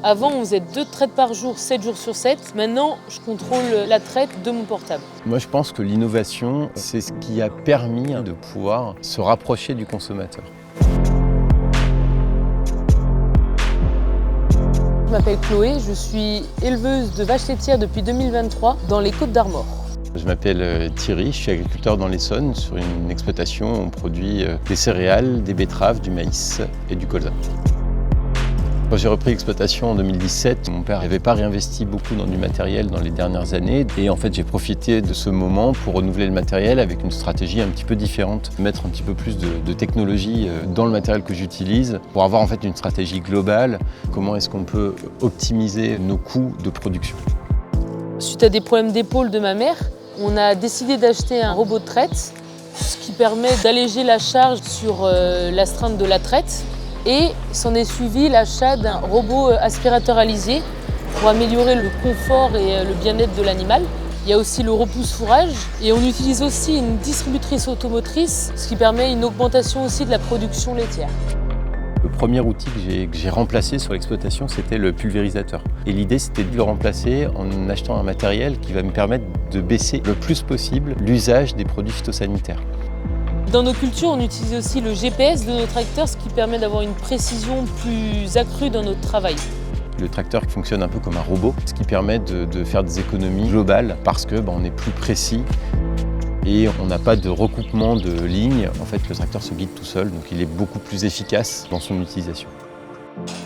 Avant, on faisait 2 traites par jour, 7 jours sur 7. Maintenant, je contrôle la traite de mon portable. Moi, je pense que l'innovation, c'est ce qui a permis de pouvoir se rapprocher du consommateur. Je m'appelle Chloé, je suis éleveuse de vaches laitières depuis 2023 dans les Côtes-d'Armor. Je m'appelle Thierry, je suis agriculteur dans l'Essonne. Sur une exploitation, on produit des céréales, des betteraves, du maïs et du colza. Quand j'ai repris l'exploitation en 2017, mon père n'avait pas réinvesti beaucoup dans du matériel dans les dernières années. Et en fait, j'ai profité de ce moment pour renouveler le matériel avec une stratégie un petit peu différente. Mettre un petit peu plus de technologie dans le matériel que j'utilise pour avoir en fait une stratégie globale. Comment est-ce qu'on peut optimiser nos coûts de production? Suite à des problèmes d'épaule de ma mère, on a décidé d'acheter un robot de traite, ce qui permet d'alléger la charge sur l'astreinte de la traite. Et s'en est suivi l'achat d'un robot aspirateur alizé pour améliorer le confort et le bien-être de l'animal. Il y a aussi le repousse-fourrage et on utilise aussi une distributrice automotrice, ce qui permet une augmentation aussi de la production laitière. Le premier outil que j'ai remplacé sur l'exploitation, c'était le pulvérisateur. Et l'idée, c'était de le remplacer en achetant un matériel qui va me permettre de baisser le plus possible l'usage des produits phytosanitaires. Dans nos cultures, on utilise aussi le GPS de nos tracteurs, ce qui permet d'avoir une précision plus accrue dans notre travail. Le tracteur fonctionne un peu comme un robot, ce qui permet de faire des économies globales parce qu'on est plus précis et on n'a pas de recoupement de lignes. En fait, le tracteur se guide tout seul, donc il est beaucoup plus efficace dans son utilisation.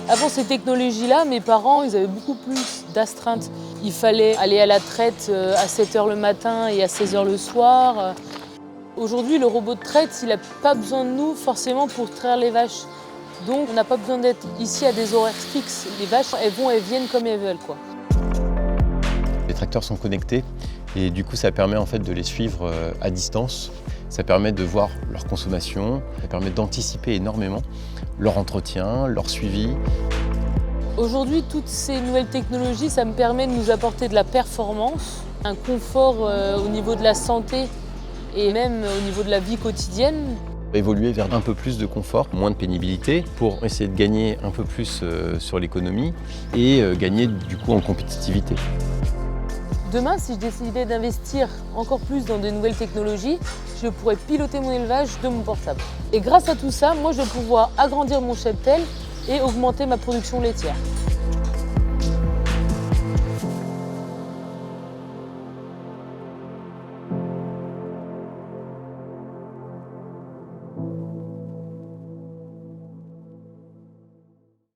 Avant ces technologies-là, mes parents ils avaient beaucoup plus d'astreintes. Il fallait aller à la traite à 7 h le matin et à 16 h le soir. Aujourd'hui, le robot de traite, il n'a pas besoin de nous forcément pour traire les vaches. Donc, on n'a pas besoin d'être ici à des horaires fixes. Les vaches, elles viennent comme elles veulent, quoi. Les tracteurs sont connectés et du coup, ça permet en fait de les suivre à distance. Ça permet de voir leur consommation, ça permet d'anticiper énormément leur entretien, leur suivi. Aujourd'hui, toutes ces nouvelles technologies, ça me permet de nous apporter de la performance, un confort au niveau de la santé, et même au niveau de la vie quotidienne. Évoluer vers un peu plus de confort, moins de pénibilité, pour essayer de gagner un peu plus sur l'économie et gagner du coup en compétitivité. Demain, si je décidais d'investir encore plus dans de nouvelles technologies, je pourrais piloter mon élevage de mon portable. Et grâce à tout ça, moi je vais pouvoir agrandir mon cheptel et augmenter ma production laitière.